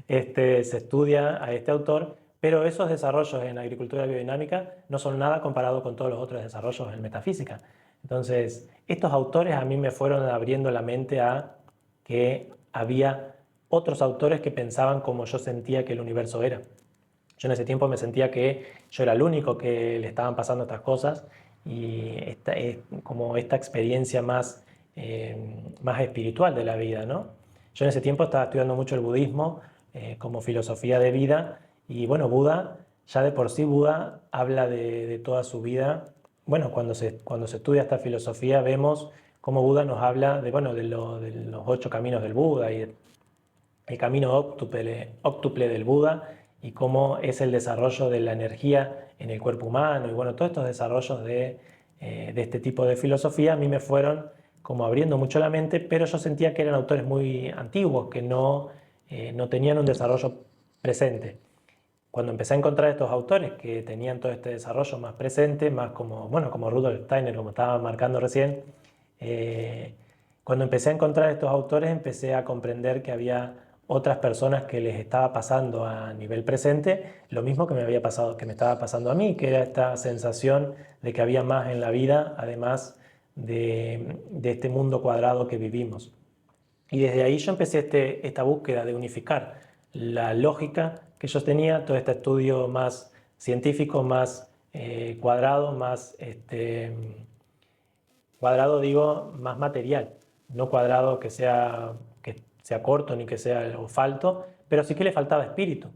Se estudia a este autor, pero esos desarrollos en agricultura biodinámica no son nada comparado con todos los otros desarrollos en metafísica. Entonces, estos autores a mí me fueron abriendo la mente a que había otros autores que pensaban como yo sentía que el universo era. Yo en ese tiempo me sentía que yo era el único que le estaban pasando estas cosas y como esta experiencia más espiritual de la vida, ¿no? Yo en ese tiempo estaba estudiando mucho el budismo como filosofía de vida y bueno, Buda, ya de por sí Buda habla de toda su vida. Bueno, cuando se estudia esta filosofía vemos cómo Buda nos habla bueno, de los 8 caminos del Buda y el camino óctuple del Buda y cómo es el desarrollo de la energía en el cuerpo humano y bueno, todos estos desarrollos de este tipo de filosofía a mí me fueron como abriendo mucho la mente, pero yo sentía que eran autores muy antiguos, que no tenían un desarrollo presente. Cuando empecé a encontrar estos autores que tenían todo este desarrollo más presente, más como, bueno, como Rudolf Steiner, como estaba marcando recién, cuando empecé a encontrar estos autores empecé a comprender que había otras personas que les estaba pasando a nivel presente lo mismo que me había pasado, que me estaba pasando a mí, que era esta sensación de que había más en la vida, además de este mundo cuadrado que vivimos. Y desde ahí yo empecé esta búsqueda de unificar la lógica que yo tenía, todo este estudio más científico, más cuadrado, cuadrado digo, más material, no cuadrado que sea corto ni que sea o falto, pero sí que le faltaba espíritu.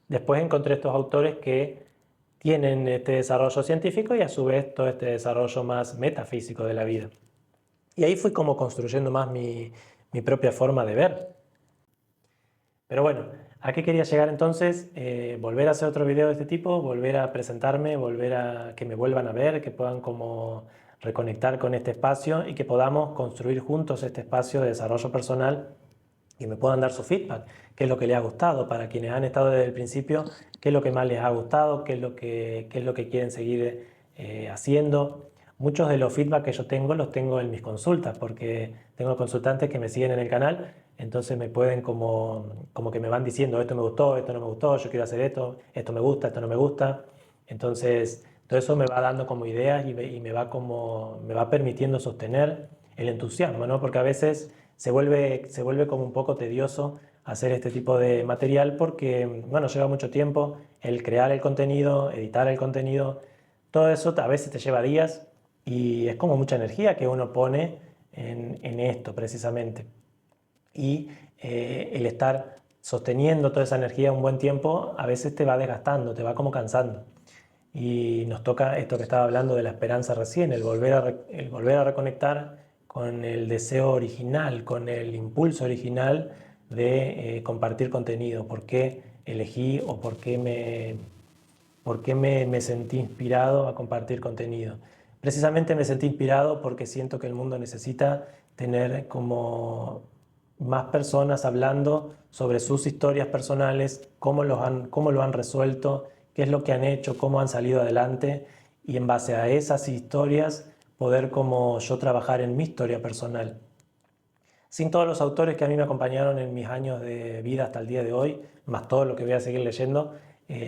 Después encontré estos autores que tienen este desarrollo científico y a su vez todo este desarrollo más metafísico de la vida. Y ahí fui como construyendo más mi propia forma de ver. Pero bueno, ¿a qué quería llegar entonces? Volver a hacer otro video de este tipo, volver a presentarme, volver a que me vuelvan a ver, que puedan como reconectar con este espacio y que podamos construir juntos este espacio de desarrollo personal y me puedan dar su feedback, qué es lo que les ha gustado, para quienes han estado desde el principio, qué es lo que más les ha gustado, qué es lo que quieren seguir haciendo. Muchos de los feedback que yo tengo los tengo en mis consultas, porque tengo consultantes que me siguen en el canal, entonces me pueden como que me van diciendo esto me gustó, esto no me gustó, yo quiero hacer esto me gusta, esto no me gusta. Entonces todo eso me va dando como ideas y me va permitiendo sostener el entusiasmo, ¿no? Porque a veces se vuelve como un poco tedioso hacer este tipo de material porque, bueno, lleva mucho tiempo el crear el contenido, editar el contenido, todo eso a veces te lleva días y es como mucha energía que uno pone en esto precisamente. Y el estar sosteniendo toda esa energía un buen tiempo a veces te va desgastando, te va como cansando. Y nos toca esto que estaba hablando de la esperanza recién, el volver a reconectar con el deseo original, con el impulso original de compartir contenido. ¿Por qué elegí o por qué me sentí inspirado a compartir contenido? Precisamente me sentí inspirado porque siento que el mundo necesita tener como más personas hablando sobre sus historias personales, cómo lo han resuelto, qué es lo que han hecho, cómo han salido adelante y en base a esas historias poder como yo trabajar en mi historia personal. Sin todos los autores que a mí me acompañaron en mis años de vida hasta el día de hoy, más todo lo que voy a seguir leyendo,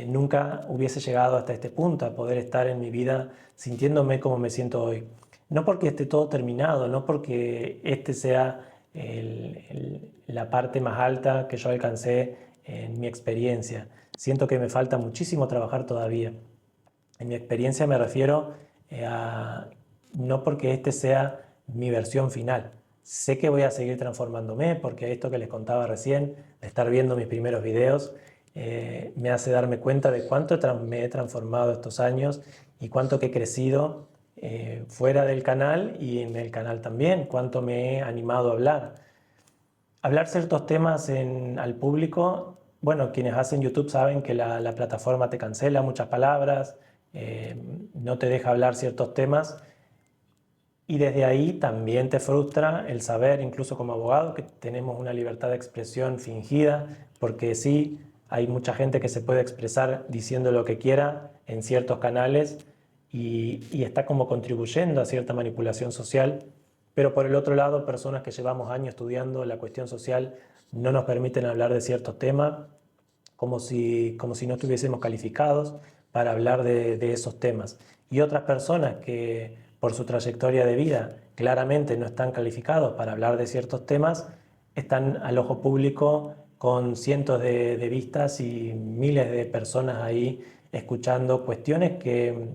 nunca hubiese llegado hasta este punto, a poder estar en mi vida sintiéndome como me siento hoy. No porque esté todo terminado, no porque este sea la parte más alta que yo alcancé en mi experiencia. Siento que me falta muchísimo trabajar todavía. En mi experiencia me refiero a no porque este sea mi versión final. Sé que voy a seguir transformándome porque esto que les contaba recién, de estar viendo mis primeros videos, me hace darme cuenta de cuánto me he transformado estos años y cuánto que he crecido fuera del canal y en el canal también, cuánto me he animado a hablar. Hablar ciertos temas al público, bueno, quienes hacen YouTube saben que la plataforma te cancela muchas palabras, eh, no te deja hablar ciertos temas y desde ahí también te frustra el saber, incluso como abogado, que tenemos una libertad de expresión fingida, porque sí, hay mucha gente que se puede expresar diciendo lo que quiera en ciertos canales y está como contribuyendo a cierta manipulación social, pero por el otro lado, personas que llevamos años estudiando la cuestión social no nos permiten hablar de ciertos temas como si no estuviésemos calificados para hablar de esos temas. Y otras personas que por su trayectoria de vida claramente no están calificados para hablar de ciertos temas, están al ojo público con cientos de vistas y miles de personas ahí escuchando cuestiones que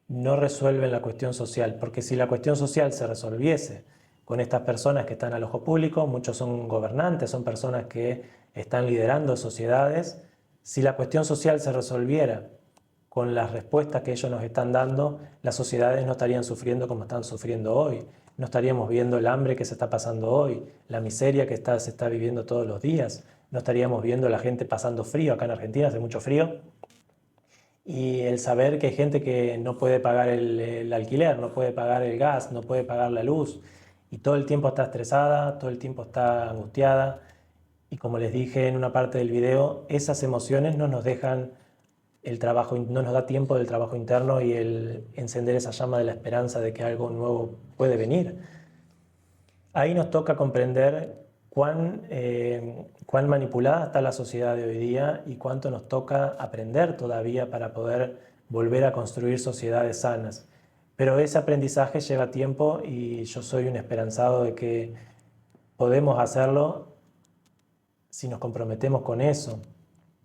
no resuelven la cuestión social, porque si la cuestión social se resolviese con estas personas que están al ojo público, muchos son gobernantes, son personas que están liderando sociedades, si la cuestión social se resolviera con las respuestas que ellos nos están dando, las sociedades no estarían sufriendo como están sufriendo hoy, no estaríamos viendo el hambre que se está pasando hoy, la miseria que se está viviendo todos los días, no estaríamos viendo a la gente pasando frío, acá en Argentina hace mucho frío, y el saber que hay gente que no puede pagar el alquiler, no puede pagar el gas, no puede pagar la luz y todo el tiempo está estresada, todo el tiempo está angustiada. Y como les dije en una parte del video, esas emociones no nos dejan el trabajo, no nos da tiempo del trabajo interno y el encender esa llama de la esperanza de que algo nuevo puede venir. Ahí nos toca comprender cuán manipulada está la sociedad de hoy día y cuánto nos toca aprender todavía para poder volver a construir sociedades sanas. Pero ese aprendizaje lleva tiempo y yo soy un esperanzado de que podemos hacerlo si nos comprometemos con eso,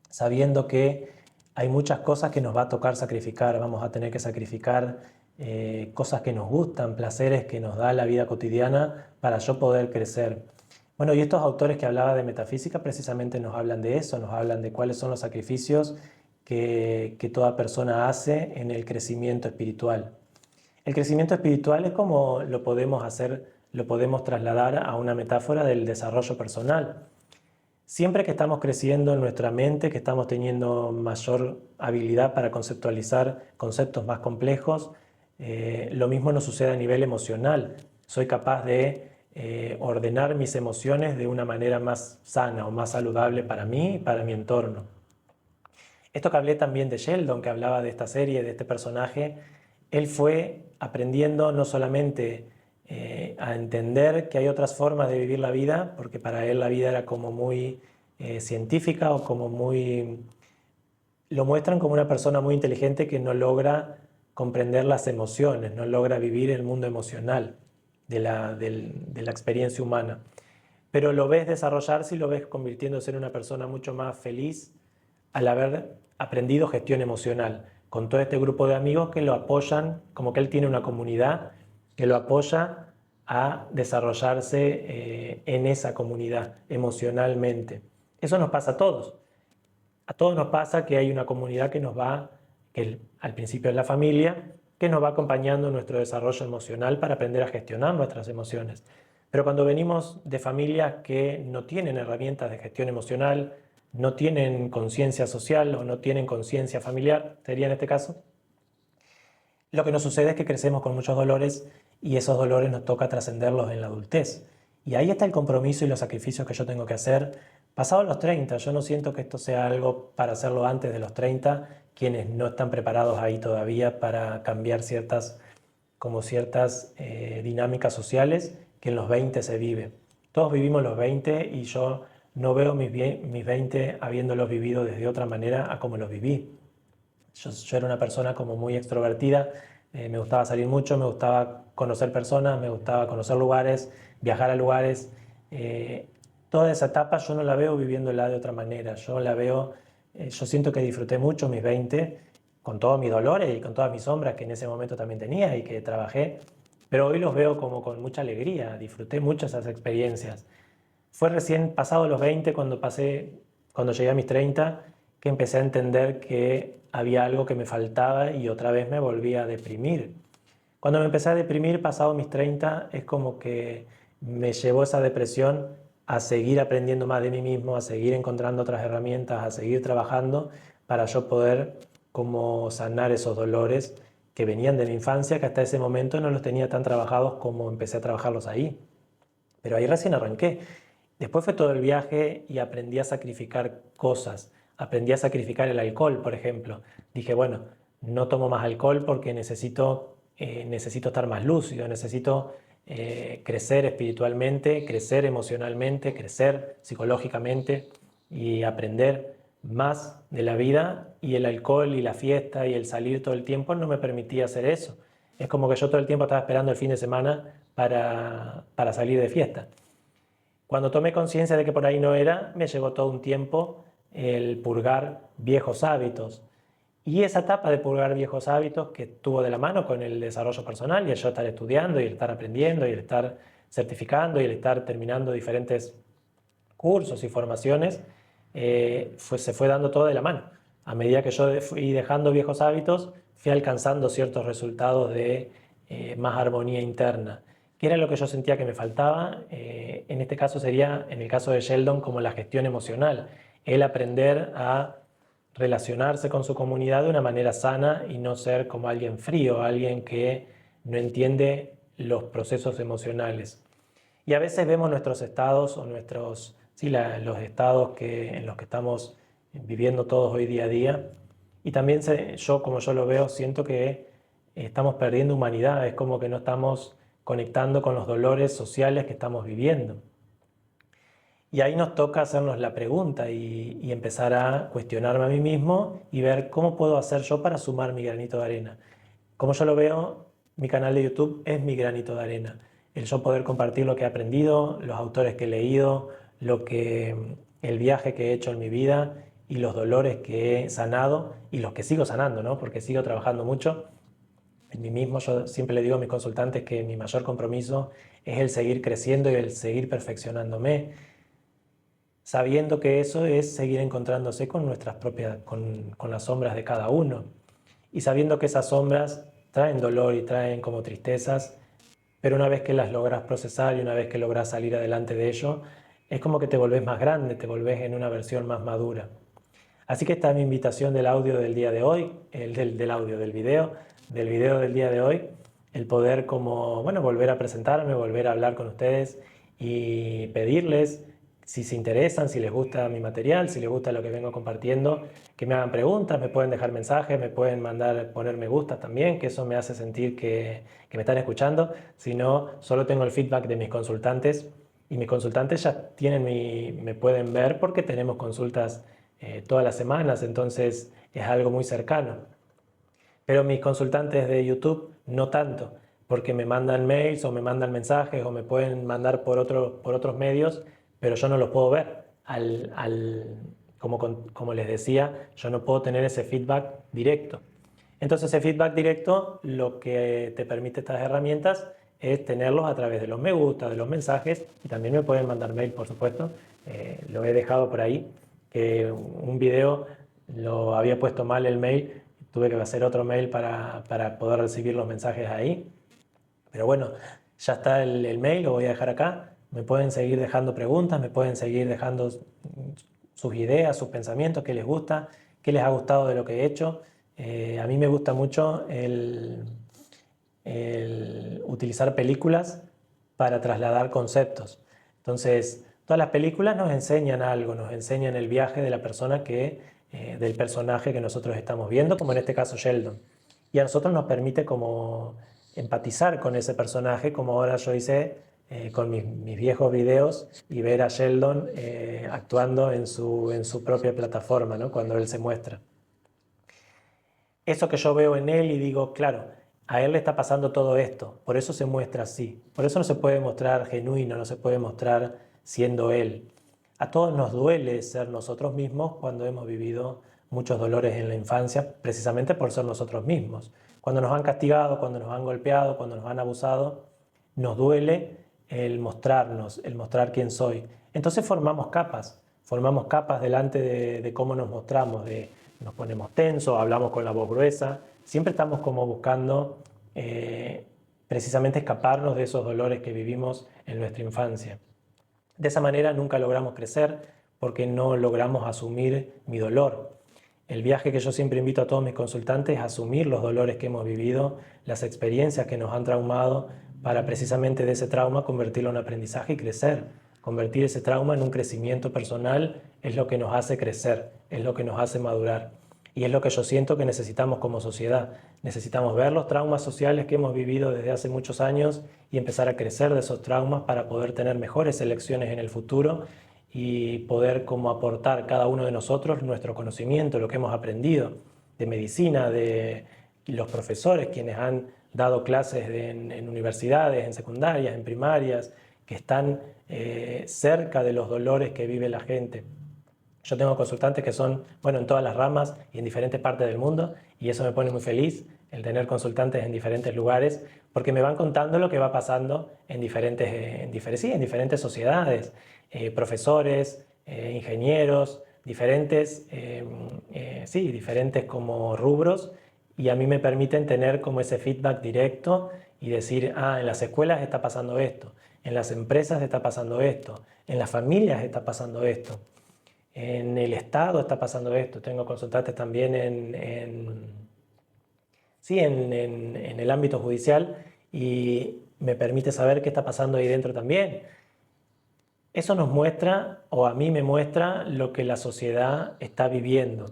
sabiendo que hay muchas cosas que nos va a tocar sacrificar, vamos a tener que sacrificar cosas que nos gustan, placeres que nos da la vida cotidiana para yo poder crecer. Bueno, y estos autores que hablaba de metafísica precisamente nos hablan de eso, nos hablan de cuáles son los sacrificios que toda persona hace en el crecimiento espiritual. El crecimiento espiritual es como lo podemos hacer, lo podemos trasladar a una metáfora del desarrollo personal. Siempre que estamos creciendo en nuestra mente, que estamos teniendo mayor habilidad para conceptualizar conceptos más complejos, lo mismo nos sucede a nivel emocional. Soy capaz de ordenar mis emociones de una manera más sana o más saludable para mí y para mi entorno. Esto que hablé también de Sheldon, que hablaba de esta serie, de este personaje, él fue aprendiendo no solamente a entender que hay otras formas de vivir la vida, porque para él la vida era como muy científica o como muy... Lo muestran como una persona muy inteligente que no logra comprender las emociones, no logra vivir el mundo emocional de la experiencia humana. Pero lo ves desarrollarse y lo ves convirtiéndose en una persona mucho más feliz al haber aprendido gestión emocional, con todo este grupo de amigos que lo apoyan, como que él tiene una comunidad que lo apoya a desarrollarse en esa comunidad emocionalmente. Eso nos pasa a todos. A todos nos pasa que hay una comunidad que nos va, que al principio es la familia, que nos va acompañando en nuestro desarrollo emocional para aprender a gestionar nuestras emociones. Pero cuando venimos de familias que no tienen herramientas de gestión emocional, no tienen conciencia social o no tienen conciencia familiar, sería en este caso, lo que nos sucede es que crecemos con muchos dolores y esos dolores nos toca trascenderlos en la adultez. Y ahí está el compromiso y los sacrificios que yo tengo que hacer pasados los 30. Yo no siento que esto sea algo para hacerlo antes de los 30, quienes no están preparados ahí todavía para cambiar ciertas dinámicas sociales que en los 20 se vive. Todos vivimos los 20 y yo no veo mis 20 habiéndolos vivido desde otra manera a como los viví. Yo era una persona como muy extrovertida, me gustaba salir mucho, me gustaba conocer personas, me gustaba conocer lugares, viajar a lugares. Toda esa etapa yo no la veo viviéndola de otra manera, yo siento que disfruté mucho mis 20 con todos mis dolores y con todas mis sombras que en ese momento también tenía y que trabajé, pero hoy los veo como con mucha alegría, disfruté mucho esas experiencias. Fue recién pasado los 20 cuando llegué a mis 30, que empecé a entender que había algo que me faltaba y otra vez me volví a deprimir. Cuando me empecé a deprimir, pasado mis 30, es como que me llevó esa depresión a seguir aprendiendo más de mí mismo, a seguir encontrando otras herramientas, a seguir trabajando para yo poder como sanar esos dolores que venían de mi infancia, que hasta ese momento no los tenía tan trabajados como empecé a trabajarlos ahí. Pero ahí recién arranqué. Después fue todo el viaje y aprendí a sacrificar cosas. Aprendí a sacrificar el alcohol, por ejemplo. Dije, bueno, no tomo más alcohol porque necesito estar más lúcido, necesito crecer espiritualmente, crecer emocionalmente, crecer psicológicamente y aprender más de la vida, y el alcohol y la fiesta y el salir todo el tiempo no me permitía hacer eso. Es como que yo todo el tiempo estaba esperando el fin de semana para salir de fiesta. Cuando tomé conciencia de que por ahí no era, me llegó todo un tiempo el purgar viejos hábitos. Y esa etapa de purgar viejos hábitos que tuvo de la mano con el desarrollo personal y el yo estar estudiando y el estar aprendiendo y el estar certificando y el estar terminando diferentes cursos y formaciones, se fue dando todo de la mano. A medida que yo fui dejando viejos hábitos, fui alcanzando ciertos resultados de más armonía interna, que era lo que yo sentía que me faltaba. En este caso sería, en el caso de Sheldon, como la gestión emocional, el aprender a relacionarse con su comunidad de una manera sana y no ser como alguien frío, alguien que no entiende los procesos emocionales. Y a veces vemos nuestros estados o los estados en los que estamos viviendo todos hoy día a día. Y también yo, como yo lo veo, siento que estamos perdiendo humanidad. Es como que no estamos conectando con los dolores sociales que estamos viviendo. Y ahí nos toca hacernos la pregunta y empezar a cuestionarme a mí mismo y ver cómo puedo hacer yo para sumar mi granito de arena. Como yo lo veo, mi canal de YouTube es mi granito de arena. El yo poder compartir lo que he aprendido, los autores que he leído, el viaje que he hecho en mi vida y los dolores que he sanado y los que sigo sanando, ¿no? Porque sigo trabajando mucho en mí mismo. Yo siempre le digo a mis consultantes que mi mayor compromiso es el seguir creciendo y el seguir perfeccionándome, sabiendo que eso es seguir encontrándose con con las sombras de cada uno, y sabiendo que esas sombras traen dolor y traen como tristezas, pero una vez que las logras procesar y una vez que logras salir adelante de ello, es como que te volvés más grande, te volvés en una versión más madura. Así que esta es mi invitación del audio del día de hoy, del video del día de hoy, el poder como, bueno, volver a presentarme, volver a hablar con ustedes y pedirles, si se interesan, si les gusta mi material, si les gusta lo que vengo compartiendo, que me hagan preguntas, me pueden dejar mensajes, me pueden poner me gusta también, que eso me hace sentir que me están escuchando. Si no, solo tengo el feedback de mis consultantes, y mis consultantes ya me pueden ver porque tenemos consultas todas las semanas, entonces es algo muy cercano. Pero mis consultantes de YouTube no tanto, porque me mandan mails o me mandan mensajes o me pueden mandar por otros medios, pero yo no los puedo ver. Como les decía, yo no puedo tener ese feedback directo. Entonces ese feedback directo, lo que te permite estas herramientas es tenerlos a través de los me gusta, de los mensajes, y también me pueden mandar mail, por supuesto. Lo he dejado por ahí, que un video lo había puesto mal el mail, tuve que hacer otro mail para poder recibir los mensajes ahí. Pero bueno, ya está el mail, lo voy a dejar acá. Me pueden seguir dejando preguntas, me pueden seguir dejando sus ideas, sus pensamientos, qué les gusta, qué les ha gustado de lo que he hecho. A mí me gusta mucho el utilizar películas para trasladar conceptos. Entonces, todas las películas nos enseñan algo, nos enseñan el viaje de la persona del personaje que nosotros estamos viendo, como en este caso Sheldon. Y a nosotros nos permite como empatizar con ese personaje, como ahora yo hice con mis viejos videos, y ver a Sheldon actuando en su propia plataforma, ¿no? Cuando él se muestra. Eso que yo veo en él y digo, claro, a él le está pasando todo esto, por eso se muestra así, por eso no se puede mostrar genuino, no se puede mostrar siendo él. A todos nos duele ser nosotros mismos cuando hemos vivido muchos dolores en la infancia, precisamente por ser nosotros mismos. Cuando nos han castigado, cuando nos han golpeado, cuando nos han abusado, nos duele el mostrarnos, el mostrar quién soy. Entonces formamos capas, formamos capas delante de cómo nos mostramos, nos ponemos tensos, hablamos con la voz gruesa, siempre estamos como buscando precisamente escaparnos de esos dolores que vivimos en nuestra infancia. De esa manera nunca logramos crecer porque no logramos asumir mi dolor. El viaje que yo siempre invito a todos mis consultantes es asumir los dolores que hemos vivido, las experiencias que nos han traumado, para precisamente de ese trauma convertirlo en aprendizaje y crecer. Convertir ese trauma en un crecimiento personal es lo que nos hace crecer, es lo que nos hace madurar. Y es lo que yo siento que necesitamos como sociedad. Necesitamos ver los traumas sociales que hemos vivido desde hace muchos años y empezar a crecer de esos traumas para poder tener mejores elecciones en el futuro y poder como aportar cada uno de nosotros nuestro conocimiento, lo que hemos aprendido de medicina, de los profesores quienes han dado clases en universidades, en secundarias, en primarias, que están cerca de los dolores que vive la gente. Yo tengo consultantes que son, bueno, en todas las ramas y en diferentes partes del mundo, y eso me pone muy feliz, el tener consultantes en diferentes lugares, porque me van contando lo que va pasando en diferentes sociedades, profesores, ingenieros, diferentes como rubros, y a mí me permiten tener como ese feedback directo y decir, en las escuelas está pasando esto, en las empresas está pasando esto, en las familias está pasando esto. En el Estado está pasando esto. Tengo consultantes también en el ámbito judicial y me permite saber qué está pasando ahí dentro también. Eso nos muestra, o a mí me muestra, lo que la sociedad está viviendo.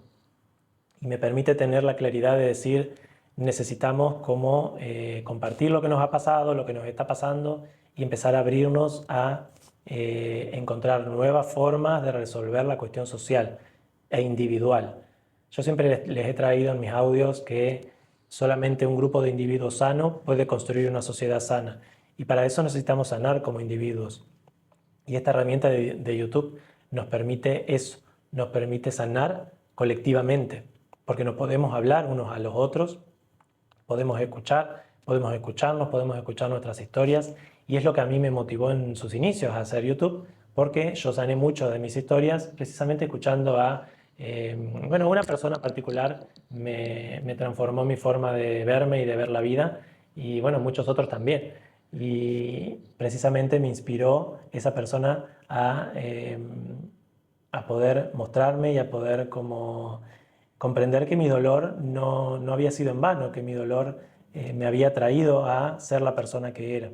Y me permite tener la claridad de decir, necesitamos como compartir lo que nos ha pasado, lo que nos está pasando y empezar a abrirnos a encontrar nuevas formas de resolver la cuestión social e individual. Yo siempre les he traído en mis audios que solamente un grupo de individuos sanos puede construir una sociedad sana y para eso necesitamos sanar como individuos. Y esta herramienta de YouTube nos permite eso, nos permite sanar colectivamente, porque nos podemos hablar unos a los otros, podemos escucharnos, podemos escuchar nuestras historias. Y es lo que a mí me motivó en sus inicios a hacer YouTube, porque yo sané mucho de mis historias precisamente escuchando a una persona particular me transformó mi forma de verme y de ver la vida, y bueno, muchos otros también. Y precisamente me inspiró esa persona a poder mostrarme y a poder como comprender que mi dolor no había sido en vano, que mi dolor me había traído a ser la persona que era.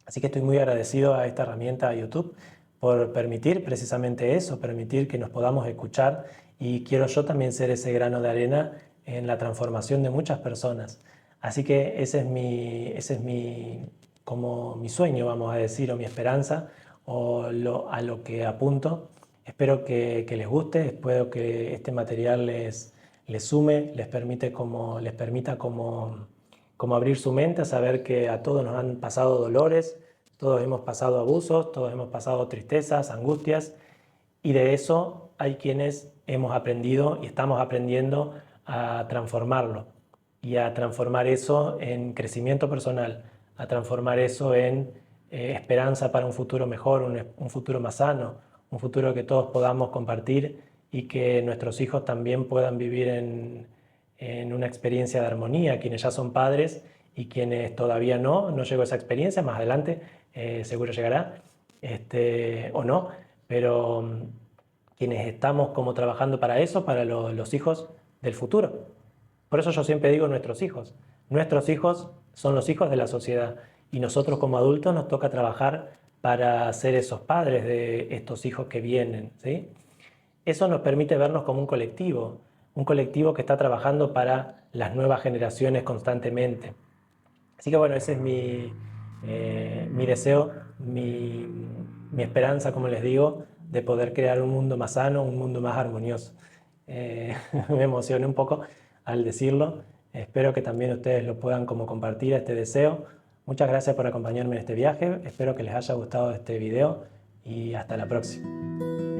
Así que estoy muy agradecido a esta herramienta de YouTube por permitir precisamente eso, permitir que nos podamos escuchar, y quiero yo también ser ese grano de arena en la transformación de muchas personas. Así que ese es como mi sueño, vamos a decir, o mi esperanza, o a lo que apunto. Espero que les guste, espero que este material les sume, les permita como abrir su mente a saber que a todos nos han pasado dolores, todos hemos pasado abusos, todos hemos pasado tristezas, angustias, y de eso hay quienes hemos aprendido y estamos aprendiendo a transformarlo y a transformar eso en crecimiento personal, a transformar eso en esperanza para un futuro mejor, un futuro más sano, un futuro que todos podamos compartir y que nuestros hijos también puedan vivir en una experiencia de armonía, quienes ya son padres y quienes todavía no llegó esa experiencia, más adelante seguro llegará, o no, pero quienes estamos como trabajando para eso, para los hijos del futuro. Por eso yo siempre digo nuestros hijos son los hijos de la sociedad y nosotros como adultos nos toca trabajar para ser esos padres de estos hijos que vienen, ¿sí? Eso nos permite vernos como un colectivo que está trabajando para las nuevas generaciones constantemente. Así que bueno, ese es mi deseo, mi esperanza, como les digo, de poder crear un mundo más sano, un mundo más armonioso. Me emocioné un poco al decirlo. Espero que también ustedes lo puedan como compartir este deseo. Muchas gracias por acompañarme en este viaje. Espero que les haya gustado este video y hasta la próxima.